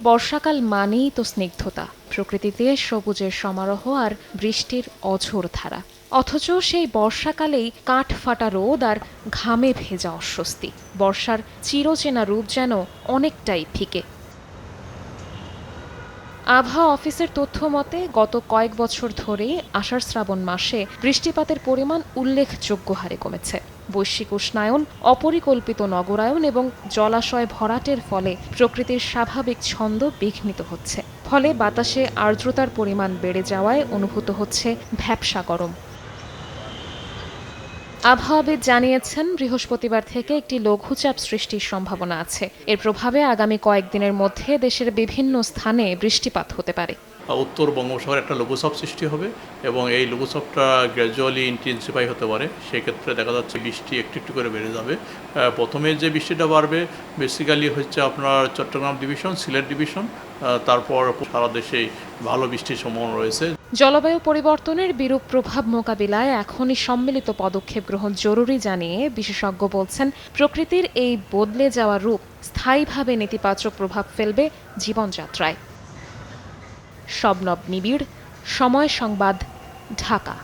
বর্ষাকাল মানেই তো স্নিগ্ধতা, প্রকৃতিতে সবুজের সমারোহ আর বৃষ্টির অঝোর ধারা। অথচ সেই বর্ষাকালেই কাঠ ফাটা রোদ আর ঘামে ভেজা অস্বস্তি। বর্ষার চিরচেনা রূপ যেন অনেকটাই ফিকে। আবহাওয়া অফিসের তথ্য মতে গত কয়েক বছর ধরেই আষাঢ় শ্রাবণ মাসে বৃষ্টিপাতের পরিমাণ উল্লেখযোগ্য হারে কমেছে। বৈশ্বিক উষ্ণায়ন, অপরিকল্পিত নগরায়ন এবং জলাশয় ভরাটের ফলে প্রকৃতির স্বাভাবিক ছন্দ বিঘ্নিত হচ্ছে। ফলে বাতাসে আর্দ্রতার পরিমাণ বেড়ে যাওয়ায় অনুভূত হচ্ছে ভ্যাপসা গরম। আবহাওয়াবিদ জানিয়েছেন, বৃহস্পতিবার থেকে একটি লঘুচাপ সৃষ্টির সম্ভাবনা আছে। এর প্রভাবে আগামী কয়েকদিনের মধ্যে দেশের বিভিন্ন স্থানে বৃষ্টিপাত হতে পারে। উত্তর বঙ্গোপসাগরে একটা লঘুচাপ সৃষ্টি হবে এবং এই লঘুচাপটা গ্র্যাজুয়ালি ইন্টেন্সিফাই হতে পারে। সেক্ষেত্রে দেখা যাচ্ছে বৃষ্টি একটু একটু করে বেড়ে যাবে। প্রথমে যে বৃষ্টিটা বাড়বে বেসিক্যালি হচ্ছে আপনার চট্টগ্রাম ডিভিশন, সিলেট ডিভিশন, তারপর সারা দেশেই ভালো বৃষ্টির সম্ভাবনা রয়েছে। জলবায়ু পরিবর্তনের বিরূপ প্রভাব মোকাবিলায় এখনই সম্মিলিত পদক্ষেপ গ্রহণ জরুরি জানিয়ে বিশেষজ্ঞ বলছেন, প্রকৃতির এই বদলে যাওয়া রূপ স্থায়ীভাবে নেতিবাচক প্রভাব ফেলবে জীবনযাত্রায়। শবনব নিবিড়, সময় সংবাদ, ঢাকা।